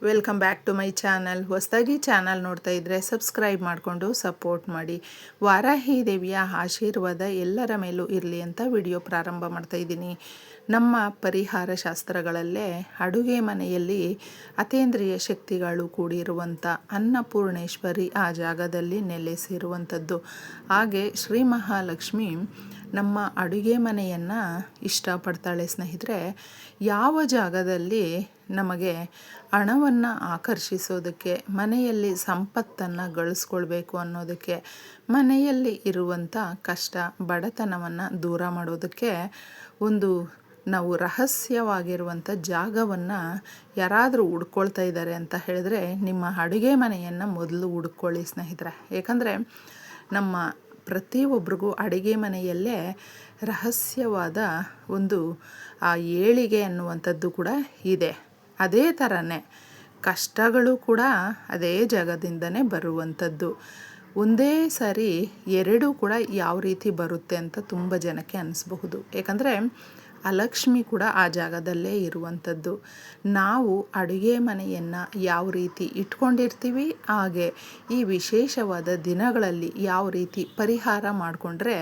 Welcome back to my channel. ಹೊಸದಾಗಿ channel ನೋಡ್ತಾ ಇದ್ದರೆ ಸಬ್ಸ್ಕ್ರೈಬ್ ಮಾಡಿಕೊಂಡು ಸಪೋರ್ಟ್ ಮಾಡಿ. ವಾರಾಹಿ ದೇವಿಯ ಆಶೀರ್ವಾದ ಎಲ್ಲರ ಮೇಲೂ ಇರಲಿ ಅಂತ ವಿಡಿಯೋ ಪ್ರಾರಂಭ ಮಾಡ್ತಾ ಇದ್ದೀನಿ. ನಮ್ಮ ಪರಿಹಾರ ಶಾಸ್ತ್ರಗಳಲ್ಲೇ ಅಡುಗೆ ಮನೆಯಲ್ಲಿ ಅತೀಂದ್ರಿಯ ಶಕ್ತಿಗಳು ಕೂಡಿರುವಂಥ ಅನ್ನಪೂರ್ಣೇಶ್ವರಿ ಆ ಜಾಗದಲ್ಲಿ ನೆಲೆಸಿರುವಂಥದ್ದು. ಹಾಗೆ ಶ್ರೀ ಮಹಾಲಕ್ಷ್ಮಿ ನಮ್ಮ ಅಡುಗೆ ಮನೆಯನ್ನು ಇಷ್ಟಪಡ್ತಾಳೆ ಸ್ನೇಹಿತರೆ. ಯಾವ ಜಾಗದಲ್ಲಿ ನಮಗೆ ಹಣವನ್ನು ಆಕರ್ಷಿಸೋದಕ್ಕೆ, ಮನೆಯಲ್ಲಿ ಸಂಪತ್ತನ್ನು ಗಳಿಸ್ಕೊಳ್ಬೇಕು ಅನ್ನೋದಕ್ಕೆ, ಮನೆಯಲ್ಲಿ ಇರುವಂಥ ಕಷ್ಟ ಬಡತನವನ್ನು ದೂರ ಮಾಡೋದಕ್ಕೆ ಒಂದು ನಾವು ರಹಸ್ಯವಾಗಿರುವಂಥ ಜಾಗವನ್ನು ಯಾರಾದರೂ ಹುಡ್ಕೊಳ್ತಾ ಇದ್ದಾರೆ ಅಂತ ಹೇಳಿದ್ರೆ ನಿಮ್ಮ ಅಡುಗೆ ಮನೆಯನ್ನು ಮೊದಲು ಹುಡ್ಕೊಳ್ಳಿ ಸ್ನೇಹಿತರೆ. ಏಕೆಂದರೆ ನಮ್ಮ ಪ್ರತಿಯೊಬ್ಬರಿಗೂ ಅಡುಗೆ ಮನೆಯಲ್ಲೇ ರಹಸ್ಯವಾದ ಒಂದು ಆ ಏಳಿಗೆ ಅನ್ನುವಂಥದ್ದು ಕೂಡ ಇದೆ. ಅದೇ ಥರನೇ ಕಷ್ಟಗಳು ಕೂಡ ಅದೇ ಜಾಗದಿಂದನೇ ಬರುವಂಥದ್ದು. ಒಂದೇ ಸಾರಿ ಎರಡೂ ಕೂಡ ಯಾವ ರೀತಿ ಬರುತ್ತೆ ಅಂತ ತುಂಬ ಜನಕ್ಕೆ ಅನಿಸ್ಬಹುದು. ಏಕೆಂದರೆ ಲಕ್ಷ್ಮಿ ಕೂಡ ಆ ಜಾಗದಲ್ಲೇ ಇರುವಂಥದ್ದು. ನಾವು ಅಡುಗೆ ಮನೆಯನ್ನು ಯಾವ ರೀತಿ ಇಟ್ಕೊಂಡಿರ್ತೀವಿ, ಹಾಗೆ ಈ ವಿಶೇಷವಾದ ದಿನಗಳಲ್ಲಿ ಯಾವ ರೀತಿ ಪರಿಹಾರ ಮಾಡಿಕೊಂಡ್ರೆ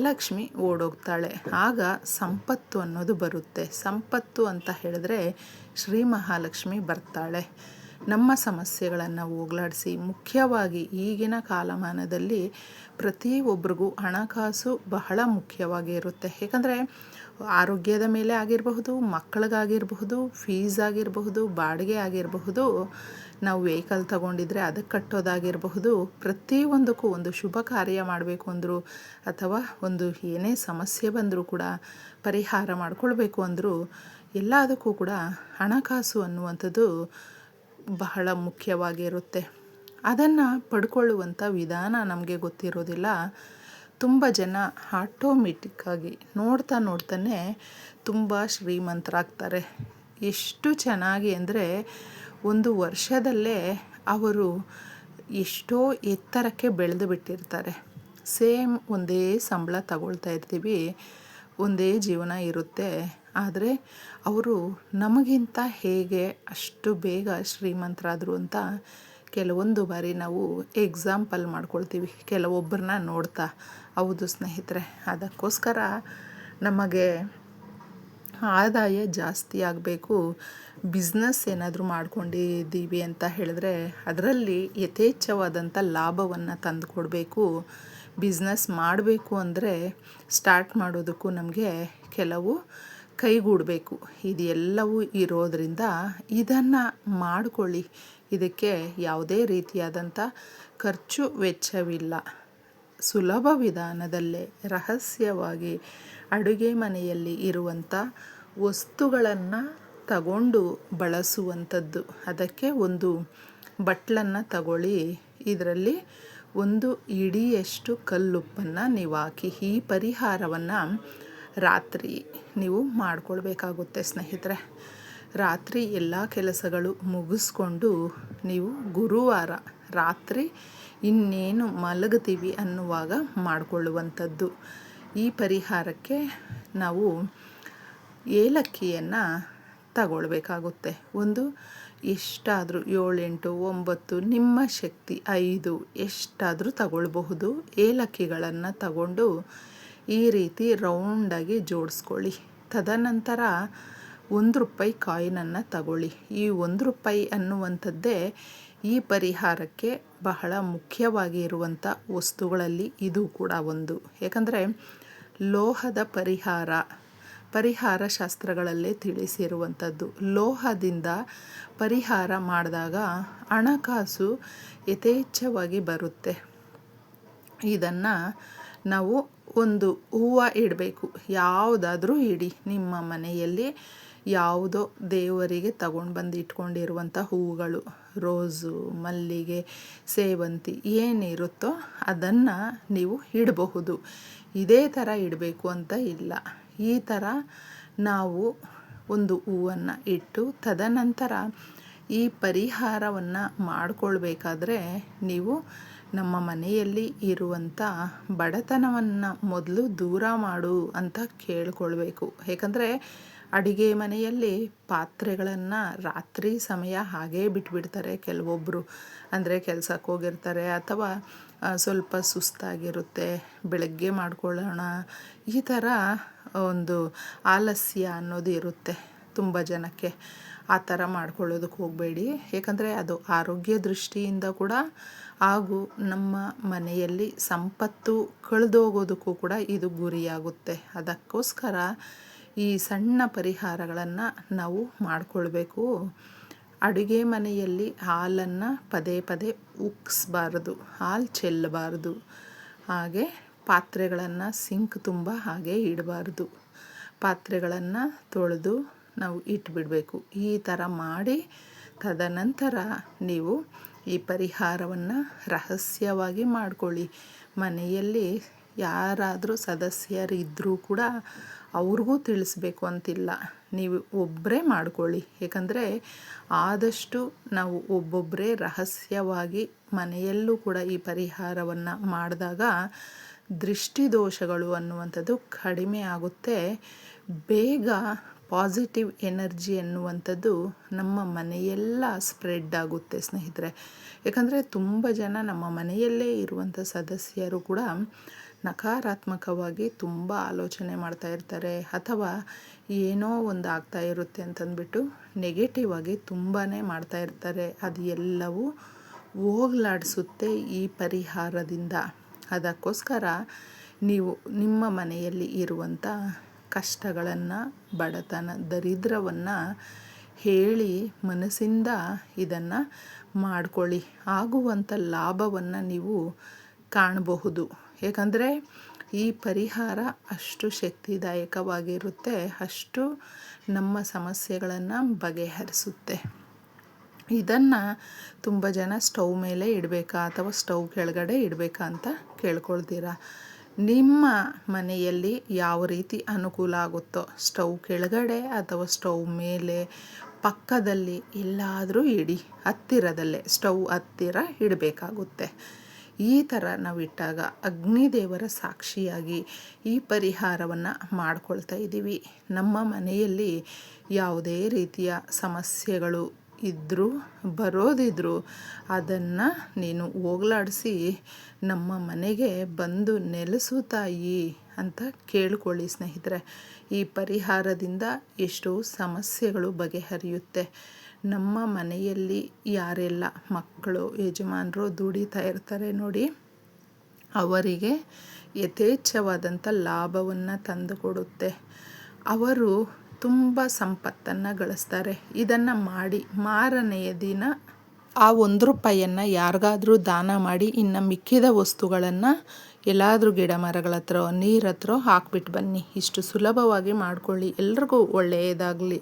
ಲಕ್ಷ್ಮಿ ಓಡೋಗ್ತಾಳೆ, ಆಗ ಸಂಪತ್ತು ಅನ್ನೋದು ಬರುತ್ತೆ. ಸಂಪತ್ತು ಅಂತ ಹೇಳಿದ್ರೆ ಶ್ರೀ ಮಹಾಲಕ್ಷ್ಮಿ ಬರ್ತಾಳೆ. ನಮ್ಮ ಸಮಸ್ಯೆಗಳನ್ನು ಹೋಗಲಾಡಿಸಿ, ಮುಖ್ಯವಾಗಿ ಈಗಿನ ಕಾಲಮಾನದಲ್ಲಿ ಪ್ರತಿಯೊಬ್ಬರಿಗೂ ಹಣಕಾಸು ಬಹಳ ಮುಖ್ಯವಾಗಿ ಇರುತ್ತೆ. ಏಕೆಂದರೆ ಆರೋಗ್ಯದ ಮೇಲೆ ಆಗಿರಬಹುದು, ಮಕ್ಕಳಿಗಾಗಿರಬಹುದು, ಫೀಸ್ ಆಗಿರಬಹುದು, ಬಾಡಿಗೆ ಆಗಿರಬಹುದು, ನಾವು ವೆಹಿಕಲ್ ತಗೊಂಡಿದ್ರೆ ಅದಕ್ಕೆ ಕಟ್ಟೋದಾಗಿರಬಹುದು, ಪ್ರತಿಯೊಂದಕ್ಕೂ ಒಂದು ಶುಭ ಕಾರ್ಯ ಮಾಡಬೇಕು ಅಂದರೂ ಅಥವಾ ಒಂದು ಏನೇ ಸಮಸ್ಯೆ ಬಂದರೂ ಕೂಡ ಪರಿಹಾರ ಮಾಡಿಕೊಳ್ಬೇಕು ಅಂದರೂ ಎಲ್ಲದಕ್ಕೂ ಕೂಡ ಹಣಕಾಸು ಅನ್ನುವಂಥದ್ದು ಬಹಳ ಮುಖ್ಯವಾಗಿರುತ್ತೆ. ಅದನ್ನು ಪಡ್ಕೊಳ್ಳುವಂಥ ವಿಧಾನ ನಮಗೆ ಗೊತ್ತಿರೋದಿಲ್ಲ. ತುಂಬ ಜನ ಆಟೋಮೆಟಿಕ್ಕಾಗಿ ನೋಡ್ತಾನೆ ತುಂಬ ಶ್ರೀಮಂತರಾಗ್ತಾರೆ. ಎಷ್ಟು ಚೆನ್ನಾಗಿ ಅಂದರೆ ಒಂದು ವರ್ಷದಲ್ಲೇ ಅವರು ಎಷ್ಟೋ ಎತ್ತರಕ್ಕೆ ಬೆಳೆದು ಬಿಟ್ಟಿರ್ತಾರೆ. ಸೇಮ್ ಒಂದೇ ಸಂಬಳ ತಗೊಳ್ತಾ ಇರ್ತೀವಿ, ಒಂದೇ ಜೀವನ ಇರುತ್ತೆ, ಆದರೆ ಅವರು ನಮಗಿಂತ ಹೇಗೆ ಅಷ್ಟು ಬೇಗ ಶ್ರೀಮಂತರಾದರು ಅಂತ ಕೆಲವೊಂದು ಬಾರಿ ನಾವು ಎಕ್ಸಾಂಪಲ್ ಮಾಡ್ಕೊಳ್ತೀವಿ ಕೆಲವೊಬ್ಬರನ್ನ ನೋಡ್ತಾ. ಹೌದು ಸ್ನೇಹಿತರೆ, ಅದಕ್ಕೋಸ್ಕರ ನಮಗೆ ಆದಾಯ ಜಾಸ್ತಿ ಆಗಬೇಕು, ಬಿಸ್ನೆಸ್ ಏನಾದರೂ ಮಾಡ್ಕೊಂಡಿದ್ದೀವಿ ಅಂತ ಹೇಳಿದ್ರೆ ಅದರಲ್ಲಿ ಯಥೇಚ್ಛವಾದಂಥ ಲಾಭವನ್ನು ತಂದು ಕೊಡಬೇಕು. ಬಿಸ್ನೆಸ್ ಮಾಡಬೇಕು ಅಂದರೆ ಸ್ಟಾರ್ಟ್ ಮಾಡೋದಕ್ಕೂ ನಮಗೆ ಕೆಲವು ಕೈಗೂಡಬೇಕು. ಇದೆಲ್ಲವೂ ಇರೋದರಿಂದ ಇದನ್ನು ಮಾಡಿಕೊಳ್ಳಿ. ಇದಕ್ಕೆ ಯಾವುದೇ ರೀತಿಯಾದಂಥ ಖರ್ಚು ವೆಚ್ಚವಿಲ್ಲ. ಸುಲಭ ವಿಧಾನದಲ್ಲೇ ರಹಸ್ಯವಾಗಿ ಅಡುಗೆ ಮನೆಯಲ್ಲಿ ಇರುವಂಥ ವಸ್ತುಗಳನ್ನು ತಗೊಂಡು ಬಳಸುವಂಥದ್ದು. ಅದಕ್ಕೆ ಒಂದು ಬಟ್ಲನ್ನು ತಗೊಳ್ಳಿ, ಇದರಲ್ಲಿ ಒಂದು ಇಡಿಯಷ್ಟು ಕಲ್ಲುಪ್ಪನ್ನು ನೀವು ಹಾಕಿ ಈ ಪರಿಹಾರವನ್ನು ರಾತ್ರಿ ನೀವು ಮಾಡಿಕೊಳ್ಬೇಕಾಗುತ್ತೆ ಸ್ನೇಹಿತರೆ. ರಾತ್ರಿ ಎಲ್ಲ ಕೆಲಸಗಳು ಮುಗಿಸ್ಕೊಂಡು ನೀವು ಗುರುವಾರ ರಾತ್ರಿ ಇನ್ನೇನು ಮಲಗ್ತೀವಿ ಅನ್ನುವಾಗ ಮಾಡಿಕೊಳ್ಳುವಂಥದ್ದು. ಈ ಪರಿಹಾರಕ್ಕೆ ನಾವು ಏಲಕ್ಕಿಯನ್ನು ತಗೊಳ್ಬೇಕಾಗುತ್ತೆ. ಒಂದು ಎಷ್ಟಾದರೂ 7, 8, 9 ನಿಮ್ಮ ಶಕ್ತಿ 5 ಎಷ್ಟಾದರೂ ತಗೊಳ್ಬಹುದು. ಏಲಕ್ಕಿಗಳನ್ನು ತಗೊಂಡು ಈ ರೀತಿ ರೌಂಡಾಗಿ ಜೋಡಿಸ್ಕೊಳ್ಳಿ. ತದನಂತರ ₹1 ಕಾಯಿನನ್ನು ತಗೊಳ್ಳಿ. ಈ ₹1 ಅನ್ನುವಂಥದ್ದೇ ಈ ಪರಿಹಾರಕ್ಕೆ ಬಹಳ ಮುಖ್ಯವಾಗಿ ಇರುವಂಥ ವಸ್ತುಗಳಲ್ಲಿ ಇದು ಕೂಡ ಒಂದು. ಏಕೆಂದರೆ ಲೋಹದ ಪರಿಹಾರ ಶಾಸ್ತ್ರಗಳಲ್ಲೇ ತಿಳಿಸಿರುವಂಥದ್ದು. ಲೋಹದಿಂದ ಪರಿಹಾರ ಮಾಡಿದಾಗ ಹಣಕಾಸು ಯಥೇಚ್ಛವಾಗಿ ಬರುತ್ತೆ. ಇದನ್ನು ನಾವು ಒಂದು ಹೂವು ಇಡಬೇಕು, ಯಾವುದಾದ್ರೂ ಇಡಿ. ನಿಮ್ಮ ಮನೆಯಲ್ಲಿ ಯಾವುದೋ ದೇವರಿಗೆ ತಗೊಂಡು ಬಂದು ಇಟ್ಕೊಂಡಿರುವಂಥ ಹೂವುಗಳು, ರೋಸು, ಮಲ್ಲಿಗೆ, ಸೇವಂತಿ ಏನಿರುತ್ತೋ ಅದನ್ನು ನೀವು ಇಡಬಹುದು. ಇದೇ ಥರ ಇಡಬೇಕು ಅಂತ ಇಲ್ಲ. ಈ ಥರ ನಾವು ಒಂದು ಹೂವನ್ನು ಇಟ್ಟು ತದನಂತರ ಈ ಪರಿಹಾರವನ್ನು ಮಾಡಿಕೊಳ್ಬೇಕಾದ್ರೆ ನೀವು ನಮ್ಮ ಮನೆಯಲ್ಲಿ ಇರುವಂಥ ಬಡತನವನ್ನು ಮೊದಲು ದೂರ ಮಾಡು ಅಂತ ಕೇಳ್ಕೊಳ್ಬೇಕು. ಏಕೆಂದರೆ ಅಡಿಗೆ ಮನೆಯಲ್ಲಿ ಪಾತ್ರೆಗಳನ್ನು ರಾತ್ರಿ ಸಮಯ ಹಾಗೇ ಬಿಟ್ಬಿಡ್ತಾರೆ ಕೆಲವೊಬ್ಬರು. ಅಂದರೆ ಕೆಲಸಕ್ಕೆ ಹೋಗಿರ್ತಾರೆ ಅಥವಾ ಸ್ವಲ್ಪ ಸುಸ್ತಾಗಿರುತ್ತೆ, ಬೆಳಗ್ಗೆ ಮಾಡ್ಕೊಳ್ಳೋಣ, ಈ ಥರ ಒಂದು ಆಲಸ್ಯ ಅನ್ನೋದು ಇರುತ್ತೆ ತುಂಬ ಜನಕ್ಕೆ. ಆ ಥರ ಮಾಡ್ಕೊಳ್ಳೋದಕ್ಕೆ ಹೋಗಬೇಡಿ. ಏಕೆಂದರೆ ಅದು ಆರೋಗ್ಯ ದೃಷ್ಟಿಯಿಂದ ಕೂಡ ಹಾಗೂ ನಮ್ಮ ಮನೆಯಲ್ಲಿ ಸಂಪತ್ತು ಕಳೆದೋಗೋದಕ್ಕೂ ಕೂಡ ಇದು ಗುರಿಯಾಗುತ್ತೆ. ಅದಕ್ಕೋಸ್ಕರ ಈ ಸಣ್ಣ ಪರಿಹಾರಗಳನ್ನು ನಾವು ಮಾಡಿಕೊಳ್ಬೇಕು. ಅಡುಗೆ ಮನೆಯಲ್ಲಿ ಹಾಲನ್ನು ಪದೇ ಪದೇ ಉಕ್ಕಿಸ್ಬಾರ್ದು, ಹಾಲು ಚೆಲ್ಲಬಾರ್ದು. ಹಾಗೆ ಪಾತ್ರೆಗಳನ್ನು ಸಿಂಕ್ ತುಂಬ ಹಾಗೆ ಇಡಬಾರ್ದು. ಪಾತ್ರೆಗಳನ್ನು ತೊಳೆದು ನಾವು ಇಟ್ಬಿಡಬೇಕು. ಈ ಥರ ಮಾಡಿ ತದನಂತರ ನೀವು ಈ ಪರಿಹಾರವನ್ನು ರಹಸ್ಯವಾಗಿ ಮಾಡಿಕೊಳ್ಳಿ. ಮನೆಯಲ್ಲಿ ಯಾರಾದರೂ ಸದಸ್ಯರಿದ್ದರೂ ಕೂಡ ಅವ್ರಿಗೂ ತಿಳಿಸ್ಬೇಕು ಅಂತಿಲ್ಲ, ನೀವು ಒಬ್ಬರೇ ಮಾಡ್ಕೊಳ್ಳಿ. ಏಕೆಂದರೆ ಆದಷ್ಟು ನಾವು ಒಬ್ಬೊಬ್ಬರೇ ರಹಸ್ಯವಾಗಿ ಮನೆಯಲ್ಲೂ ಕೂಡ ಈ ಪರಿಹಾರವನ್ನು ಮಾಡಿದಾಗ ದೃಷ್ಟಿದೋಷಗಳು ಅನ್ನುವಂಥದ್ದು ಕಡಿಮೆ ಆಗುತ್ತೆ. ಬೇಗ ಪಾಸಿಟಿವ್ ಎನರ್ಜಿ ಅನ್ನುವಂಥದ್ದು ನಮ್ಮ ಮನೆಯೆಲ್ಲ ಸ್ಪ್ರೆಡ್ ಆಗುತ್ತೆ ಸ್ನೇಹಿತರೆ. ಏಕೆಂದರೆ ತುಂಬ ಜನ ನಮ್ಮ ಮನೆಯಲ್ಲೇ ಇರುವಂಥ ಸದಸ್ಯರು ಕೂಡ ನಕಾರಾತ್ಮಕವಾಗಿ ತುಂಬ ಆಲೋಚನೆ ಮಾಡ್ತಾ ಇರ್ತಾರೆ, ಅಥವಾ ಏನೋ ಒಂದು ಆಗ್ತಾ ಇರುತ್ತೆ ಅಂತಂದ್ಬಿಟ್ಟು ನೆಗೆಟಿವ್ ಆಗಿ ತುಂಬಾ ಮಾಡ್ತಾ ಇರ್ತಾರೆ. ಅದು ಎಲ್ಲವೂ ಹೋಗಲಾಡಿಸುತ್ತೆ ಈ ಪರಿಹಾರದಿಂದ. ಅದಕ್ಕೋಸ್ಕರ ನೀವು ನಿಮ್ಮ ಮನೆಯಲ್ಲಿ ಇರುವಂಥ ಕಷ್ಟಗಳನ್ನು, ಬಡತನ, ದರಿದ್ರವನ್ನು ಹೇಳಿ ಮನಸ್ಸಿಂದ ಇದನ್ನು ಮಾಡಿಕೊಳ್ಳಿ. ಆಗುವಂಥ ಲಾಭವನ್ನು ನೀವು ಕಾಣಬಹುದು. ಏಕೆಂದರೆ ಈ ಪರಿಹಾರ ಅಷ್ಟು ಶಕ್ತಿದಾಯಕವಾಗಿರುತ್ತೆ, ಅಷ್ಟು ನಮ್ಮ ಸಮಸ್ಯೆಗಳನ್ನು ಬಗೆಹರಿಸುತ್ತೆ. ಇದನ್ನು ತುಂಬ ಜನ ಸ್ಟವ್ ಮೇಲೆ ಇಡಬೇಕಾ ಅಥವಾ ಸ್ಟವ್ ಕೆಳಗಡೆ ಇಡಬೇಕಾ ಅಂತ ಕೇಳ್ಕೊಳ್ತೀರಾ. ನಿಮ್ಮ ಮನೆಯಲ್ಲಿ ಯಾವ ರೀತಿ ಅನುಕೂಲ ಆಗುತ್ತೋ ಸ್ಟವ್ ಕೆಳಗಡೆ ಅಥವಾ ಸ್ಟವ್ ಮೇಲೆ, ಪಕ್ಕದಲ್ಲಿ ಎಲ್ಲಾದರೂ ಇಡಿ. ಹತ್ತಿರದಲ್ಲೇ ಸ್ಟವ್ ಹತ್ತಿರ ಇಡಬೇಕಾಗುತ್ತೆ. ಈ ಥರ ನಾವು ಇಟ್ಟಾಗ ಅಗ್ನಿದೇವರ ಸಾಕ್ಷಿಯಾಗಿ ಈ ಪರಿಹಾರವನ್ನು ಮಾಡ್ಕೊಳ್ತಾ ಇದ್ದೀವಿ. ನಮ್ಮ ಮನೆಯಲ್ಲಿ ಯಾವುದೇ ರೀತಿಯ ಸಮಸ್ಯೆಗಳು ಇದ್ದರೂ ಬರೋದಿದ್ರೂ ಅದನ್ನು ನೀನು ಹೋಗಲಾಡಿಸಿ ನಮ್ಮ ಮನೆಗೆ ಬಂದು ನೆಲೆಸು ತಾಯಿ ಅಂತ ಕೇಳ್ಕೊಳ್ಳಿ ಸ್ನೇಹಿತರೆ. ಈ ಪರಿಹಾರದಿಂದ ಎಷ್ಟೋ ಸಮಸ್ಯೆಗಳು ಬಗೆಹರಿಯುತ್ತೆ. ನಮ್ಮ ಮನೆಯಲ್ಲಿ ಯಾರೆಲ್ಲ ಮಕ್ಕಳು, ಯಜಮಾನರು ದುಡಿತಾ ಇರ್ತಾರೆ ನೋಡಿ, ಅವರಿಗೆ ಯಥೇಚ್ಛವಾದಂಥ ಲಾಭವನ್ನು ತಂದುಕೊಡುತ್ತೆ. ಅವರು ತುಂಬ ಸಂಪತ್ತನ್ನು ಗಳಿಸ್ತಾರೆ. ಇದನ್ನು ಮಾಡಿ ಮಾರನೆಯ ದಿನ ಆ ₹1 ಯಾರಿಗಾದರೂ ದಾನ ಮಾಡಿ ಇನ್ನು ಮಿಕ್ಕಿದ ವಸ್ತುಗಳನ್ನು ಎಲ್ಲಾದರೂ ಗಿಡ ಮರಗಳ ಹತ್ರ, ನೀರ ಹತ್ರ ಹಾಕ್ಬಿಟ್ಟು ಬನ್ನಿ. ಇಷ್ಟು ಸುಲಭವಾಗಿ ಮಾಡ್ಕೊಳ್ಳಿ. ಎಲ್ರಿಗೂ ಒಳ್ಳೆಯದಾಗಲಿ.